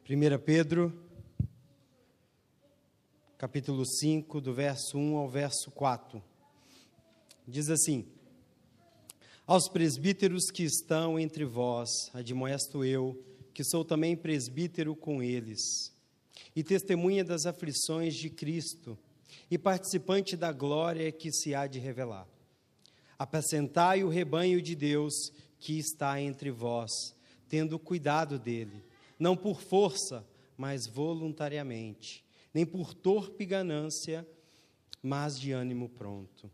1 Pedro, capítulo 5, do verso 1 ao verso 4. Diz assim: Aos presbíteros que estão entre vós, admoesto eu, que sou também presbítero com eles, e testemunha das aflições de Cristo, e participante da glória que se há de revelar. Apacentai o rebanho de Deus que está entre vós, tendo cuidado dele, não por força, mas voluntariamente, nem por torpe ganância, mas de ânimo pronto.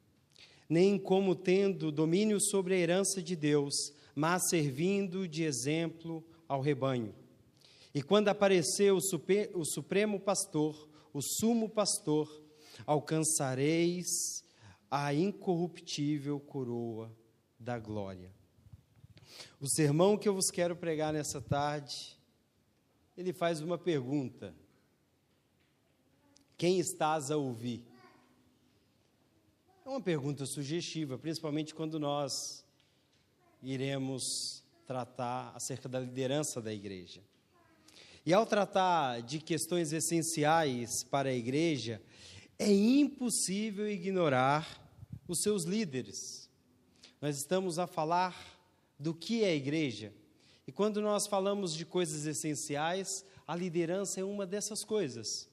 Nem como tendo domínio sobre a herança de Deus, mas servindo de exemplo ao rebanho. E quando aparecer o supremo pastor, o sumo pastor, alcançareis a incorruptível coroa da glória. O sermão que eu vos quero pregar nessa tarde, ele faz uma pergunta: quem estás a ouvir? É uma pergunta sugestiva, principalmente quando nós iremos tratar acerca da liderança da igreja. E ao tratar de questões essenciais para a igreja, é impossível ignorar os seus líderes. Nós estamos a falar do que é a igreja. E quando nós falamos de coisas essenciais, a liderança é uma dessas coisas.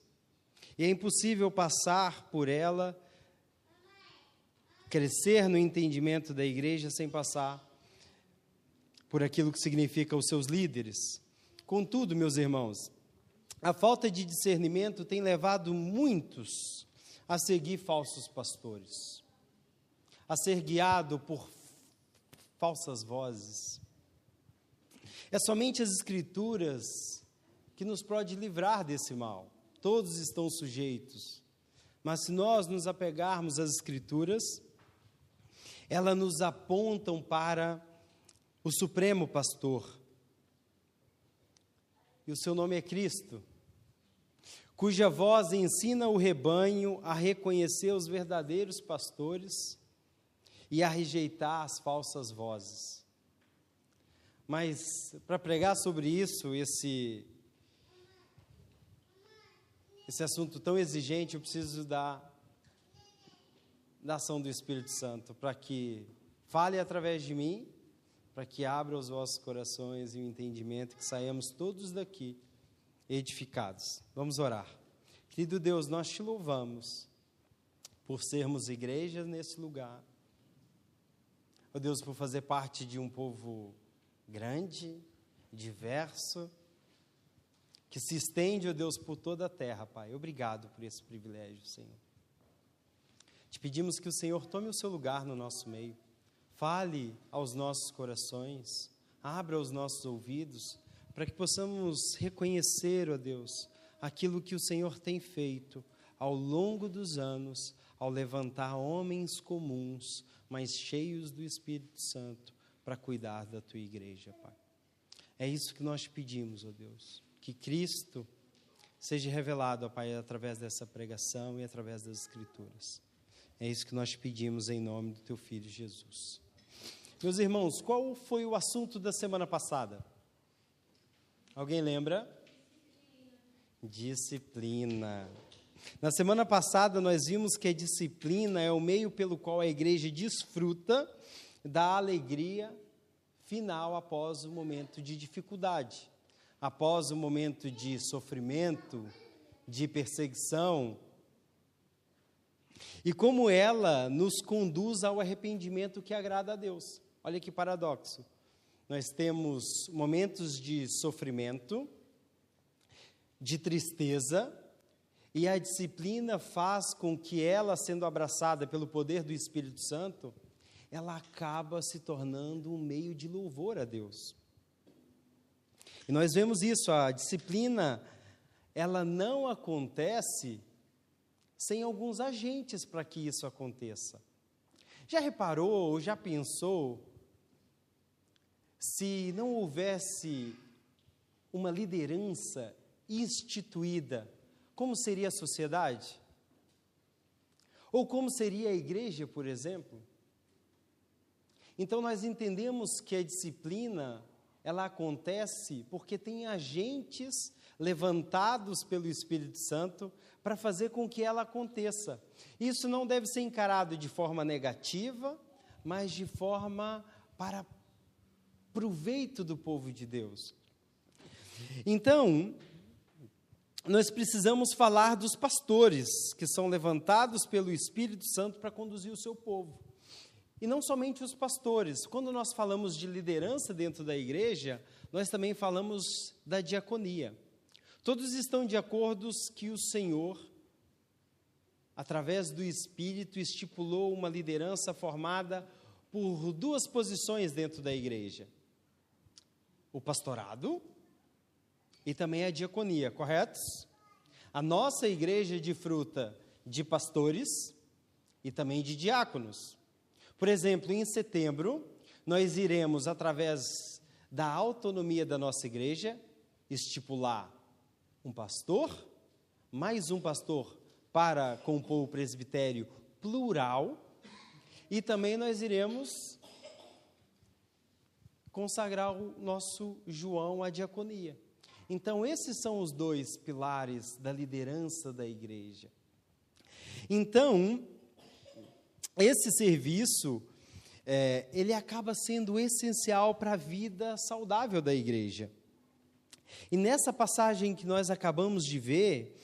E é impossível passar por ela, crescer no entendimento da igreja sem passar por aquilo que significa os seus líderes. Contudo, meus irmãos, a falta de discernimento tem levado muitos a seguir falsos pastores, a ser guiado por falsas vozes. É somente as Escrituras que nos pode livrar desse mal. Todos estão sujeitos. Mas se nós nos apegarmos às Escrituras, elas nos apontam para o Supremo Pastor. E o seu nome é Cristo, cuja voz ensina o rebanho a reconhecer os verdadeiros pastores e a rejeitar as falsas vozes. Mas, para pregar sobre isso, esse assunto tão exigente, eu preciso da ação do Espírito Santo, para que fale através de mim, para que abra os vossos corações e o entendimento, que saiamos todos daqui edificados. Vamos orar. Querido Deus, nós te louvamos por sermos igreja nesse lugar. Ó Deus, por fazer parte de um povo grande, diverso, que se estende, ó Deus, por toda a terra, Pai. Obrigado por esse privilégio, Senhor. Te pedimos que o Senhor tome o seu lugar no nosso meio. Fale aos nossos corações, abra os nossos ouvidos, para que possamos reconhecer, ó Deus, aquilo que o Senhor tem feito ao longo dos anos, ao levantar homens comuns, mas cheios do Espírito Santo, para cuidar da tua igreja, Pai. É isso que nós te pedimos, ó Deus, que Cristo seja revelado, ó Pai, através dessa pregação e através das Escrituras. É isso que nós te pedimos em nome do teu Filho Jesus. Meus irmãos, qual foi o assunto da semana passada? Alguém lembra? Disciplina. Na semana passada nós vimos que a disciplina é o meio pelo qual a igreja desfruta da alegria final após o momento de dificuldade, após o momento de sofrimento, de perseguição, e como ela nos conduz ao arrependimento que agrada a Deus. Olha que paradoxo. Nós temos momentos de sofrimento, de tristeza, e a disciplina faz com que ela, sendo abraçada pelo poder do Espírito Santo, ela acaba se tornando um meio de louvor a Deus. E nós vemos isso, a disciplina, ela não acontece sem alguns agentes para que isso aconteça. Já reparou ou já pensou, se não houvesse uma liderança instituída, como seria a sociedade? Ou como seria a igreja, por exemplo? Então nós entendemos que a disciplina, ela acontece porque tem agentes levantados pelo Espírito Santo para fazer com que ela aconteça. Isso não deve ser encarado de forma negativa, mas de forma para proveito do povo de Deus. Então, nós precisamos falar dos pastores que são levantados pelo Espírito Santo para conduzir o seu povo. E não somente os pastores. Quando nós falamos de liderança dentro da igreja, nós também falamos da diaconia. Todos estão de acordo que o Senhor, através do Espírito, estipulou uma liderança formada por duas posições dentro da igreja: o pastorado e também a diaconia, corretos? A nossa igreja é de fruta de pastores e também de diáconos. Por exemplo, em setembro, nós iremos, através da autonomia da nossa igreja, estipular um pastor, mais um pastor para compor o presbitério plural, e também nós iremos consagrar o nosso João à diaconia. Então, esses são os dois pilares da liderança da igreja. Então, esse serviço, ele acaba sendo essencial para a vida saudável da igreja. E nessa passagem que nós acabamos de ver,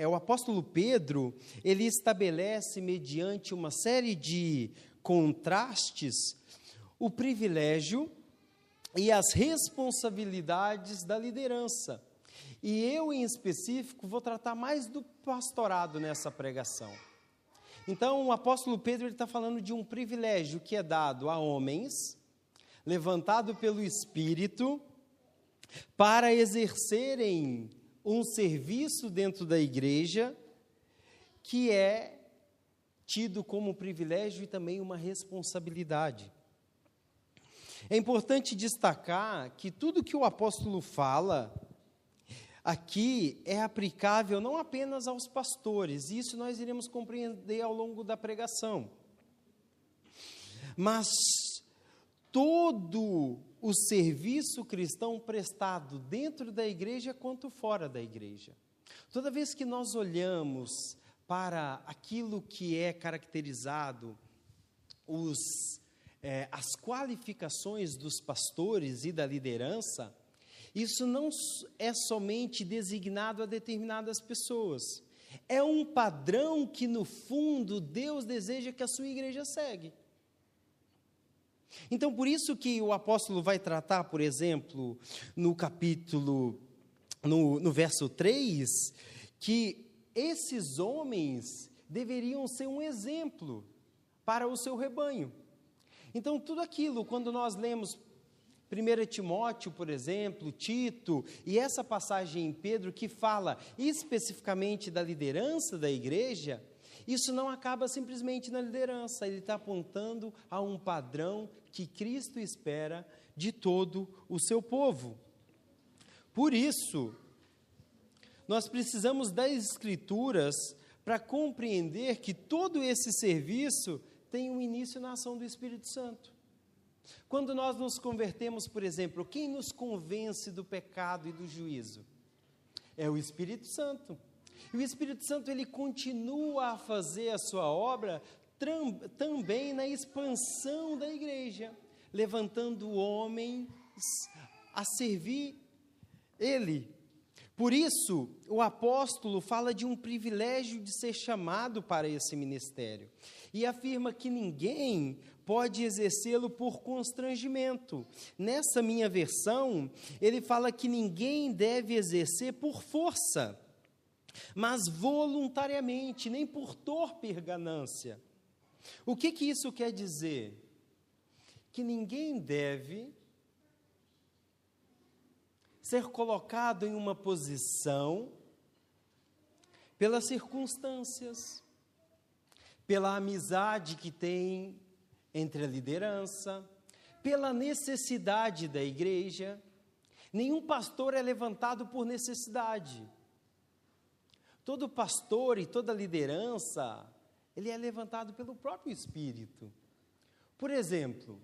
o apóstolo Pedro, ele estabelece, mediante uma série de contrastes, o privilégio e as responsabilidades da liderança. E eu, em específico, vou tratar mais do pastorado nessa pregação. Então, o apóstolo Pedro está falando de um privilégio que é dado a homens, levantado pelo Espírito, para exercerem um serviço dentro da igreja, que é tido como privilégio e também uma responsabilidade. É importante destacar que tudo que o apóstolo fala aqui é aplicável não apenas aos pastores, isso nós iremos compreender ao longo da pregação, mas todo o serviço cristão prestado dentro da igreja quanto fora da igreja. Toda vez que nós olhamos para aquilo que é caracterizado, as qualificações dos pastores e da liderança, isso não é somente designado a determinadas pessoas. É um padrão que, no fundo, Deus deseja que a sua igreja segue. Então, por isso que o apóstolo vai tratar, por exemplo, no verso 3, que esses homens deveriam ser um exemplo para o seu rebanho. Então, tudo aquilo, quando nós lemos 1 Timóteo, por exemplo, Tito, e essa passagem em Pedro, que fala especificamente da liderança da igreja, isso não acaba simplesmente na liderança, ele está apontando a um padrão que Cristo espera de todo o seu povo. Por isso, nós precisamos das Escrituras para compreender que todo esse serviço tem um início na ação do Espírito Santo. Quando nós nos convertemos, por exemplo, quem nos convence do pecado e do juízo? É o Espírito Santo. E o Espírito Santo, ele continua a fazer a sua obra também na expansão da igreja, levantando homens a servir ele. Por isso, o apóstolo fala de um privilégio de ser chamado para esse ministério e afirma que ninguém pode exercê-lo por constrangimento. Nessa minha versão, ele fala que ninguém deve exercer por força, mas voluntariamente, nem por torpe ganância. O que isso quer dizer? Que ninguém deve ser colocado em uma posição pelas circunstâncias, pela amizade que tem entre a liderança, pela necessidade da igreja. Nenhum pastor é levantado por necessidade. Todo pastor e toda liderança, ele é levantado pelo próprio Espírito. Por exemplo,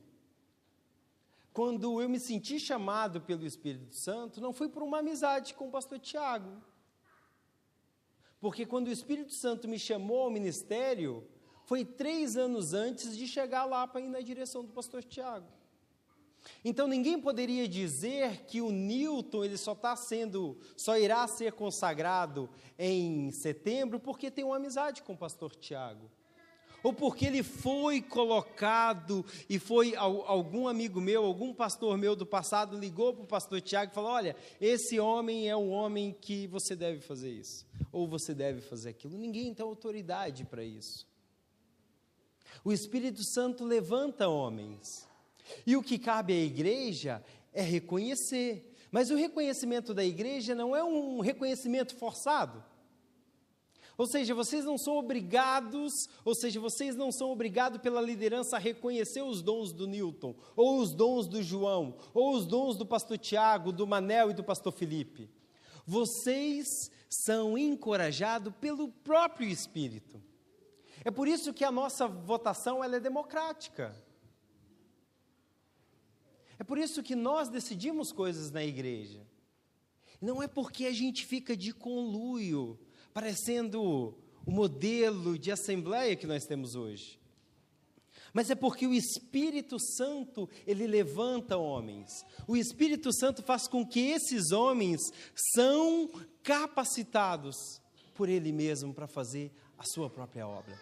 quando eu me senti chamado pelo Espírito Santo, não foi por uma amizade com o pastor Tiago. Porque quando o Espírito Santo me chamou ao ministério, foi 3 anos antes de chegar lá para ir na direção do pastor Tiago. Então ninguém poderia dizer que o Newton ele só irá ser consagrado em setembro porque tem uma amizade com o pastor Tiago. Ou porque ele foi colocado e foi algum amigo meu, algum pastor meu do passado ligou para o pastor Tiago e falou: olha, esse homem é um homem que você deve fazer isso, ou você deve fazer aquilo. Ninguém tem autoridade para isso. O Espírito Santo levanta homens. E o que cabe à igreja é reconhecer. Mas o reconhecimento da igreja não é um reconhecimento forçado. Ou seja, vocês não são obrigados pela liderança a reconhecer os dons do Newton, ou os dons do João, ou os dons do pastor Tiago, do Manel e do pastor Felipe. Vocês são encorajados pelo próprio Espírito. É por isso que a nossa votação ela é democrática. É por isso que nós decidimos coisas na igreja. Não é porque a gente fica de conluio, parecendo o modelo de assembleia que nós temos hoje. Mas é porque o Espírito Santo, ele levanta homens. O Espírito Santo faz com que esses homens são capacitados por Ele mesmo para fazer a sua própria obra.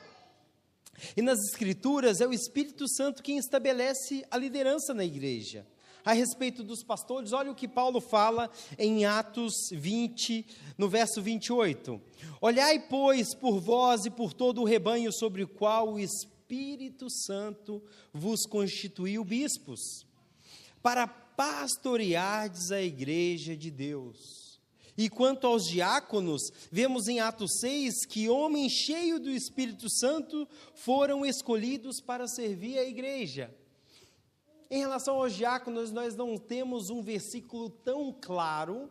E nas Escrituras é o Espírito Santo quem estabelece a liderança na igreja. A respeito dos pastores, olha o que Paulo fala em Atos 20, no verso 28. Olhai, pois, por vós e por todo o rebanho sobre o qual o Espírito Santo vos constituiu bispos, para pastoreardes a igreja de Deus. E quanto aos diáconos, vemos em Atos 6 que homens cheios do Espírito Santo foram escolhidos para servir a igreja. Em relação aos diáconos, nós não temos um versículo tão claro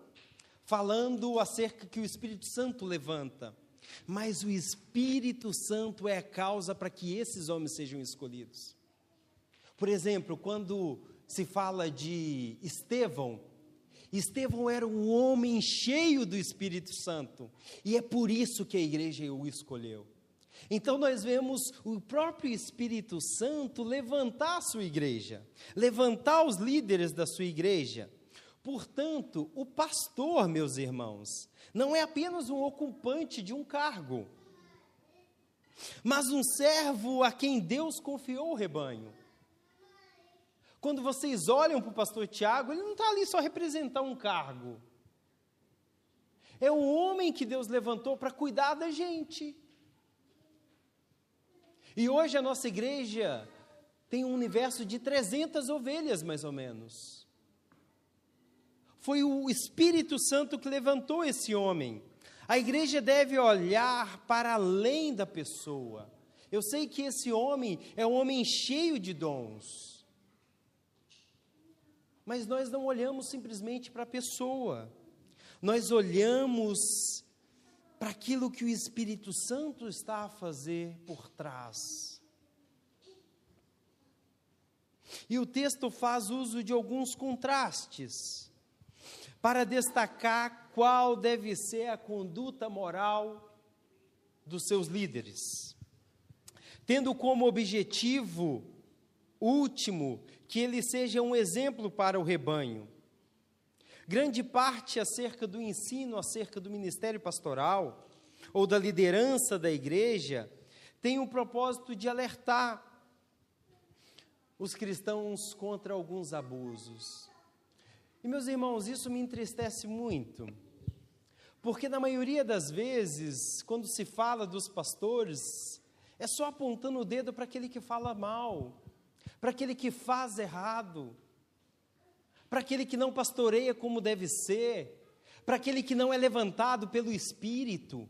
falando acerca que o Espírito Santo levanta, mas o Espírito Santo é a causa para que esses homens sejam escolhidos. Por exemplo, quando se fala de Estevão era um homem cheio do Espírito Santo, e é por isso que a igreja o escolheu. Então nós vemos o próprio Espírito Santo levantar a sua igreja, levantar os líderes da sua igreja. Portanto, o pastor, meus irmãos, não é apenas um ocupante de um cargo, mas um servo a quem Deus confiou o rebanho. Quando vocês olham para o pastor Tiago, ele não está ali só representar um cargo. É um homem que Deus levantou para cuidar da gente. E hoje a nossa igreja tem um universo de 300 ovelhas, mais ou menos. Foi o Espírito Santo que levantou esse homem. A igreja deve olhar para além da pessoa. Eu sei que esse homem é um homem cheio de dons. Mas nós não olhamos simplesmente para a pessoa. Nós olhamos para aquilo que o Espírito Santo está a fazer por trás. E o texto faz uso de alguns contrastes para destacar qual deve ser a conduta moral dos seus líderes, tendo como objetivo último que ele seja um exemplo para o rebanho. Grande parte acerca do ensino, acerca do ministério pastoral, ou da liderança da igreja, tem o propósito de alertar os cristãos contra alguns abusos. E, meus irmãos, isso me entristece muito, porque na maioria das vezes, quando se fala dos pastores, é só apontando o dedo para aquele que fala mal, para aquele que faz errado, para aquele que não pastoreia como deve ser, para aquele que não é levantado pelo Espírito.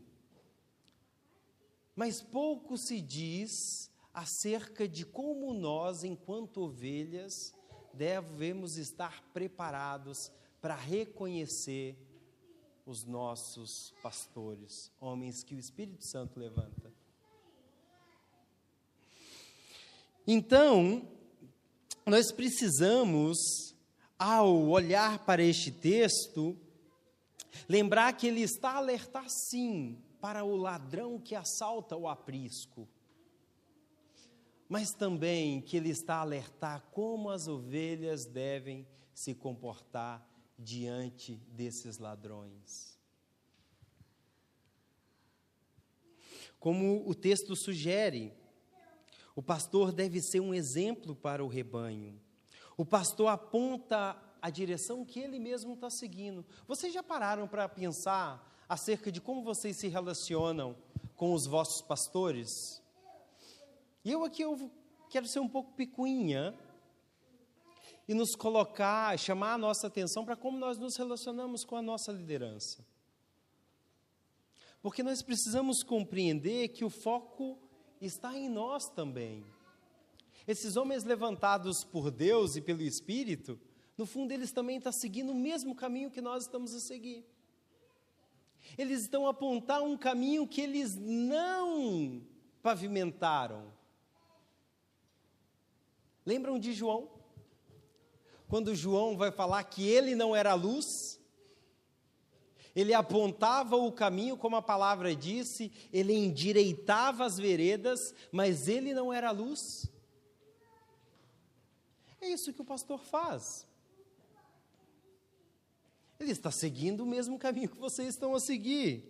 Mas pouco se diz acerca de como nós, enquanto ovelhas, devemos estar preparados para reconhecer os nossos pastores, homens que o Espírito Santo levanta. Então, nós precisamos, ao olhar para este texto, lembrar que ele está a alertar sim para o ladrão que assalta o aprisco, mas também que ele está a alertar como as ovelhas devem se comportar diante desses ladrões. Como o texto sugere, o pastor deve ser um exemplo para o rebanho. O pastor aponta a direção que ele mesmo está seguindo. Vocês já pararam para pensar acerca de como vocês se relacionam com os vossos pastores? E eu quero ser um pouco picuinha e nos colocar, chamar a nossa atenção para como nós nos relacionamos com a nossa liderança. Porque nós precisamos compreender que o foco está em nós também. Esses homens levantados por Deus e pelo Espírito, no fundo eles também estão seguindo o mesmo caminho que nós estamos a seguir. Eles estão a apontar um caminho que eles não pavimentaram. Lembram de João? Quando João vai falar que ele não era a luz, ele apontava o caminho, como a palavra disse, ele endireitava as veredas, mas ele não era a luz. É isso que o pastor faz. Ele está seguindo o mesmo caminho que vocês estão a seguir.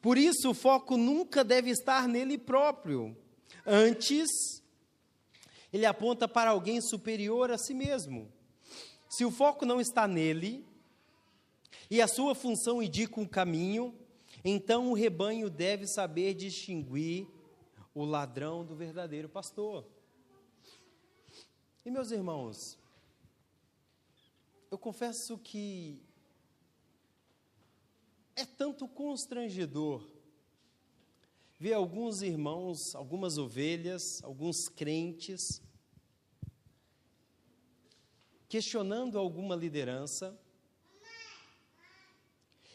Por isso, o foco nunca deve estar nele próprio. Antes, ele aponta para alguém superior a si mesmo. Se o foco não está nele, e a sua função indica um caminho, então o rebanho deve saber distinguir o ladrão do verdadeiro pastor. E meus irmãos, eu confesso que é tanto constrangedor ver alguns irmãos, algumas ovelhas, alguns crentes, questionando alguma liderança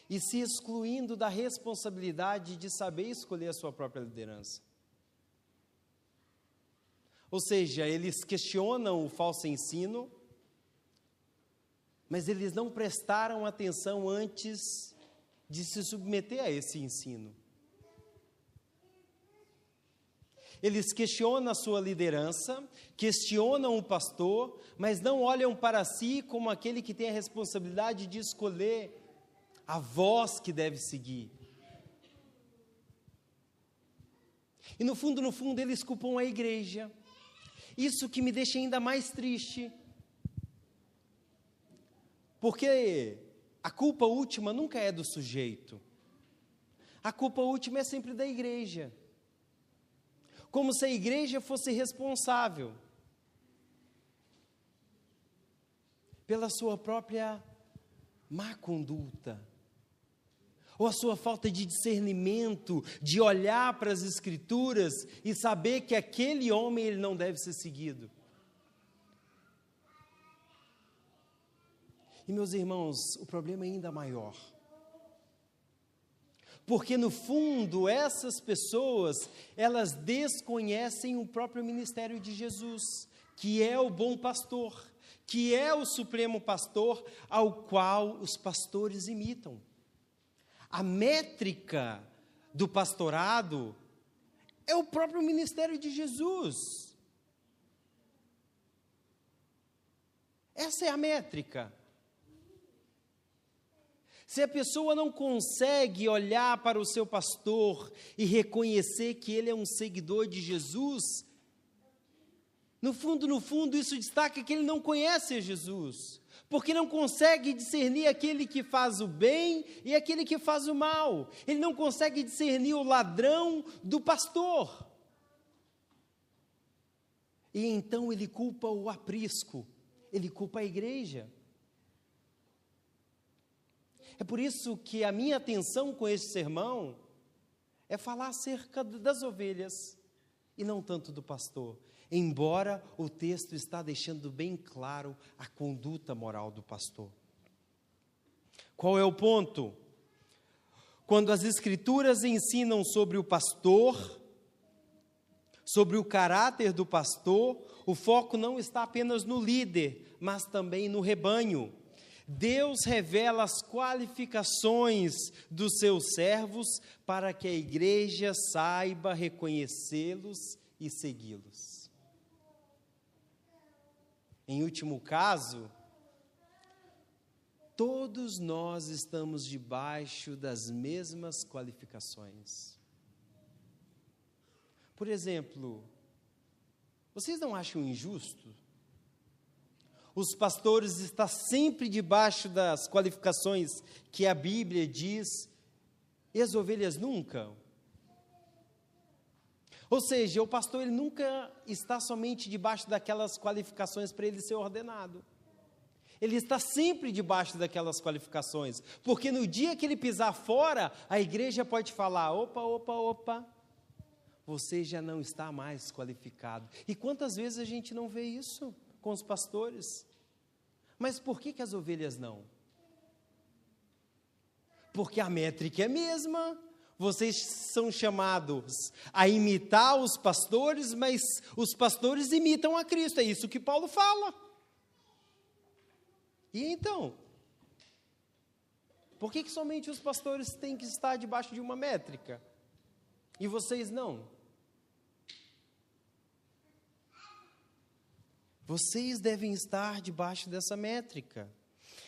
e se excluindo da responsabilidade de saber escolher a sua própria liderança. Ou seja, eles questionam o falso ensino, mas eles não prestaram atenção antes de se submeter a esse ensino. Eles questionam a sua liderança, questionam o pastor, mas não olham para si como aquele que tem a responsabilidade de escolher a voz que deve seguir. E no fundo, eles culpam a igreja. Isso que me deixa ainda mais triste. Porque a culpa última nunca é do sujeito. A culpa última é sempre da igreja. Como se a igreja fosse responsável pela sua própria má conduta, ou a sua falta de discernimento, de olhar para as Escrituras e saber que aquele homem ele não deve ser seguido. E meus irmãos, o problema é ainda maior. Porque no fundo, essas pessoas, elas desconhecem o próprio ministério de Jesus, que é o bom pastor, que é o supremo pastor, ao qual os pastores imitam. A métrica do pastorado é o próprio ministério de Jesus. Essa é a métrica. Se a pessoa não consegue olhar para o seu pastor e reconhecer que ele é um seguidor de Jesus, no fundo, isso destaca que ele não conhece Jesus, porque não consegue discernir aquele que faz o bem e aquele que faz o mal. Ele não consegue discernir o ladrão do pastor. E então ele culpa o aprisco, ele culpa a igreja. É por isso que a minha atenção com este sermão é falar acerca das ovelhas e não tanto do pastor, embora o texto está deixando bem claro a conduta moral do pastor. Qual é o ponto? Quando as Escrituras ensinam sobre o pastor, sobre o caráter do pastor, o foco não está apenas no líder, mas também no rebanho. Deus revela as qualificações dos seus servos para que a igreja saiba reconhecê-los e segui-los. Em último caso, todos nós estamos debaixo das mesmas qualificações. Por exemplo, vocês não acham injusto os pastores estar sempre debaixo das qualificações que a Bíblia diz, e as ovelhas nunca? Ou seja, o pastor ele nunca está somente debaixo daquelas qualificações para ele ser ordenado. Ele está sempre debaixo daquelas qualificações, porque no dia que ele pisar fora, a igreja pode falar, opa, você já não está mais qualificado. E quantas vezes a gente não vê isso com os pastores? Mas por que as ovelhas não? Porque a métrica é a mesma. Vocês são chamados a imitar os pastores, mas os pastores imitam a Cristo. É isso que Paulo fala. E então? Por que somente os pastores têm que estar debaixo de uma métrica? E vocês não? Vocês devem estar debaixo dessa métrica.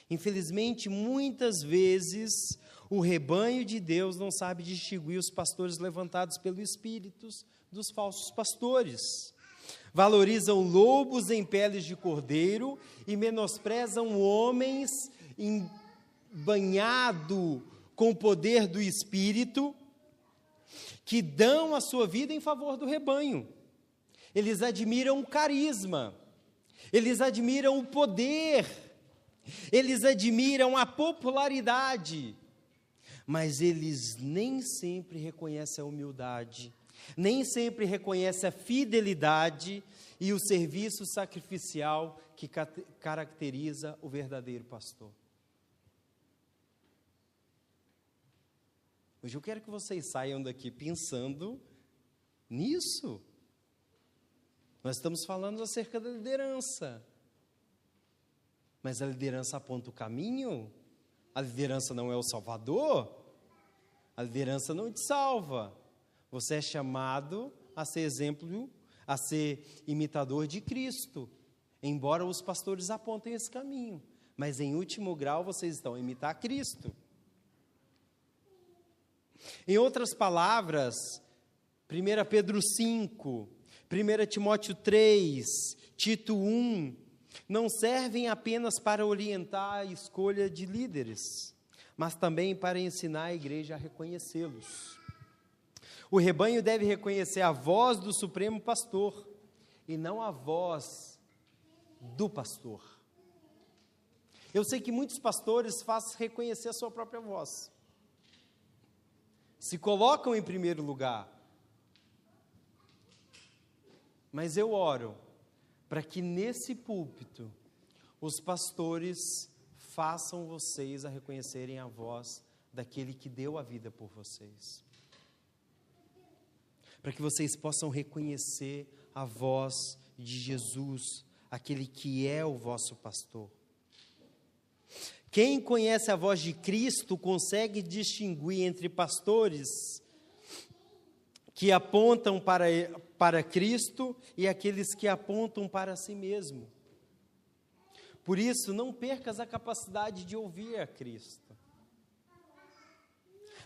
Infelizmente, muitas vezes, o rebanho de Deus não sabe distinguir os pastores levantados pelo Espírito dos falsos pastores. Valorizam lobos em peles de cordeiro e menosprezam homens banhados com o poder do Espírito, que dão a sua vida em favor do rebanho. Eles admiram o carisma, eles admiram o poder, eles admiram a popularidade, mas eles nem sempre reconhecem a humildade, nem sempre reconhecem a fidelidade e o serviço sacrificial que caracteriza o verdadeiro pastor. Hoje eu quero que vocês saiam daqui pensando nisso. Nós estamos falando acerca da liderança. Mas a liderança aponta o caminho? A liderança não é o salvador? A liderança não te salva. Você é chamado a ser exemplo, a ser imitador de Cristo. Embora os pastores apontem esse caminho. Mas em último grau vocês estão a imitar Cristo. Em outras palavras, 1 Pedro 5, 1 Timóteo 3, Tito 1, não servem apenas para orientar a escolha de líderes, mas também para ensinar a igreja a reconhecê-los. O rebanho deve reconhecer a voz do Supremo Pastor e não a voz do pastor. Eu sei que muitos pastores fazem reconhecer a sua própria voz. Se colocam em primeiro lugar. Mas eu oro para que nesse púlpito os pastores façam vocês a reconhecerem a voz daquele que deu a vida por vocês. Para que vocês possam reconhecer a voz de Jesus, aquele que é o vosso pastor. Quem conhece a voz de Cristo consegue distinguir entre pastores que apontam para Cristo e aqueles que apontam para si mesmo. Por isso, não percas a capacidade de ouvir a Cristo.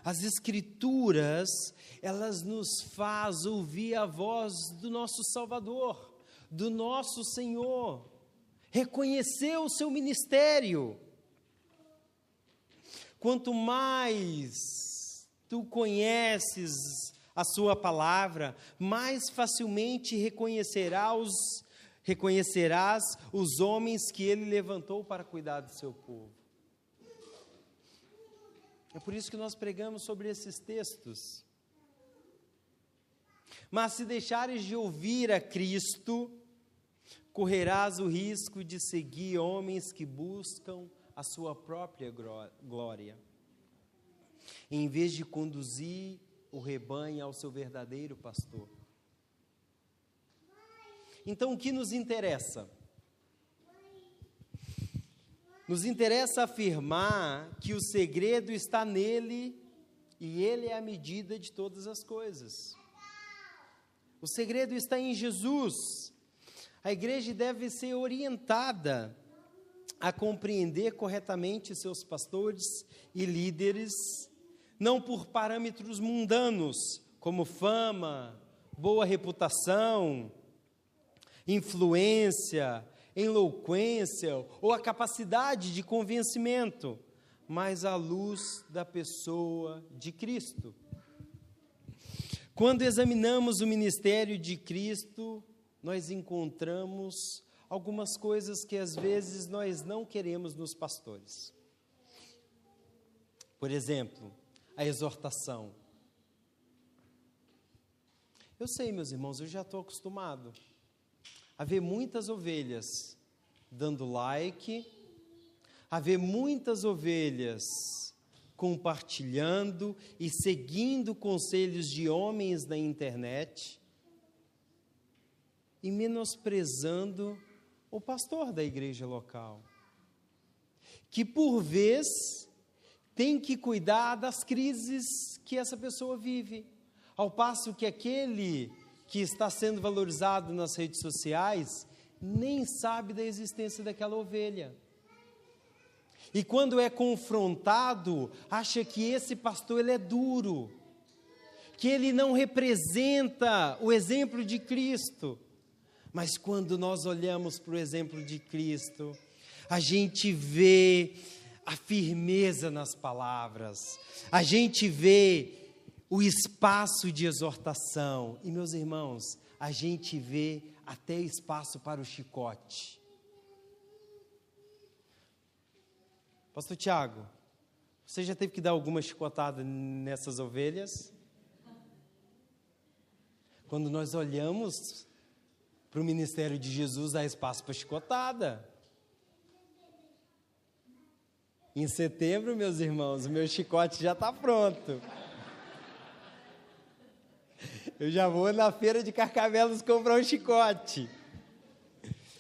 As Escrituras, elas nos fazem ouvir a voz do nosso Salvador, do nosso Senhor, reconhecer o seu ministério. Quanto mais tu conheces a sua palavra, mais facilmente reconhecerás os homens que ele levantou para cuidar do seu povo. É por isso que nós pregamos sobre esses textos. Mas se deixares de ouvir a Cristo, correrás o risco de seguir homens que buscam a sua própria glória, em vez de conduzir o rebanho ao seu verdadeiro pastor. Então, o que nos interessa? Nos interessa afirmar que o segredo está nele e ele é a medida de todas as coisas. O segredo está em Jesus. A igreja deve ser orientada a compreender corretamente seus pastores e líderes, não por parâmetros mundanos, como fama, boa reputação, influência, eloquência ou a capacidade de convencimento, mas à luz da pessoa de Cristo. Quando examinamos o ministério de Cristo, nós encontramos algumas coisas que às vezes nós não queremos nos pastores. Por exemplo, a exortação. Eu sei, meus irmãos, eu já estou acostumado a ver muitas ovelhas dando like, a ver muitas ovelhas compartilhando e seguindo conselhos de homens na internet e menosprezando o pastor da igreja local, que por vez tem que cuidar das crises que essa pessoa vive, ao passo que aquele que está sendo valorizado nas redes sociais nem sabe da existência daquela ovelha. E quando é confrontado, acha que esse pastor ele é duro, que ele não representa o exemplo de Cristo. Mas quando nós olhamos para o exemplo de Cristo, a gente vê a firmeza nas palavras, a gente vê o espaço de exortação. E, meus irmãos, a gente vê até espaço para o chicote. Pastor Tiago, você já teve que dar alguma chicotada nessas ovelhas? Quando nós olhamos para o ministério de Jesus, há espaço para chicotada. Em setembro, meus irmãos, o meu chicote já está pronto. Eu já vou na feira de Carcavelos comprar um chicote.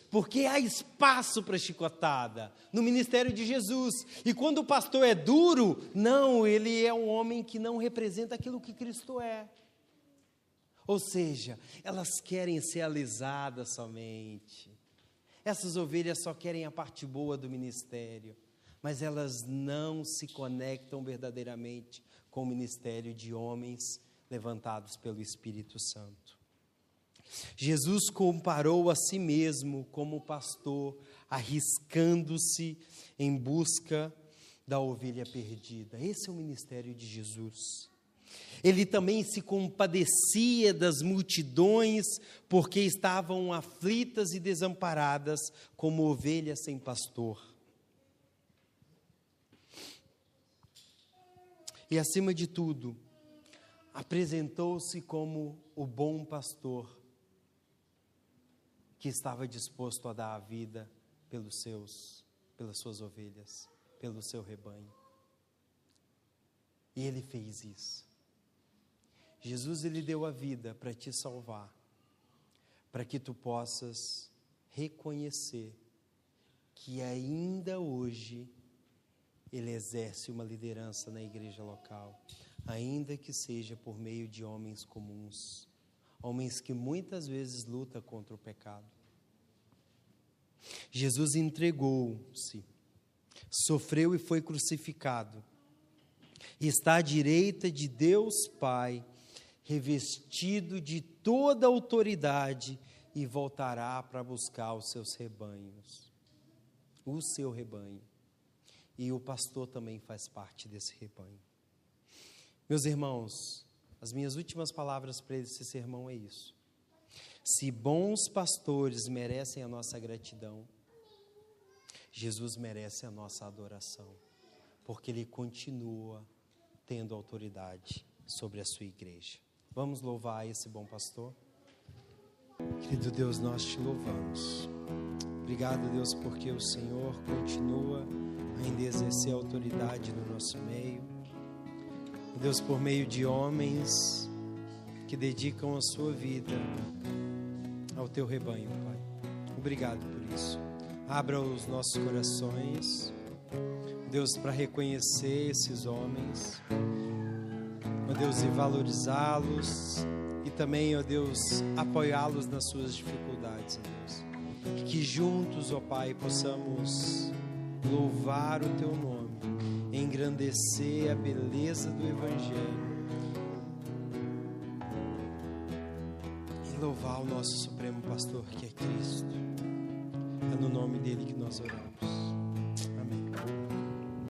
Porque há espaço para chicotada no ministério de Jesus. E quando o pastor é duro, não, ele é um homem que não representa aquilo que Cristo é. Ou seja, elas querem ser alisadas somente. Essas ovelhas só querem a parte boa do ministério, mas elas não se conectam verdadeiramente com o ministério de homens levantados pelo Espírito Santo. Jesus comparou a si mesmo como pastor, arriscando-se em busca da ovelha perdida. Esse é o ministério de Jesus. Ele também se compadecia das multidões, porque estavam aflitas e desamparadas, como ovelhas sem pastor. E, acima de tudo, apresentou-se como o bom pastor, que estava disposto a dar a vida pelas suas ovelhas, pelo seu rebanho. E ele fez isso. Jesus, ele deu a vida para te salvar, para que tu possas reconhecer que ainda hoje ele exerce uma liderança na igreja local, ainda que seja por meio de homens comuns, homens que muitas vezes lutam contra o pecado. Jesus entregou-se, sofreu e foi crucificado, e está à direita de Deus Pai, revestido de toda autoridade, e voltará para buscar os seus rebanhos, o seu rebanho. E o pastor também faz parte desse rebanho. Meus irmãos, as minhas últimas palavras para esse sermão é isso. Se bons pastores merecem a nossa gratidão, Jesus merece a nossa adoração, porque Ele continua tendo autoridade sobre a sua igreja. Vamos louvar esse bom pastor? Querido Deus, nós te louvamos. Obrigado, Deus, porque o Senhor continua ainda a exercer autoridade no nosso meio. Deus, por meio de homens que dedicam a sua vida ao teu rebanho, Pai. Obrigado por isso. Abra os nossos corações, Deus, para reconhecer esses homens, ó Deus, e valorizá-los, e também, ó Deus, apoiá-los nas suas dificuldades, ó Deus. E que juntos, ó Pai, possamos louvar o teu nome, engrandecer a beleza do Evangelho e louvar o nosso Supremo Pastor, que é Cristo. É no nome dele que nós oramos.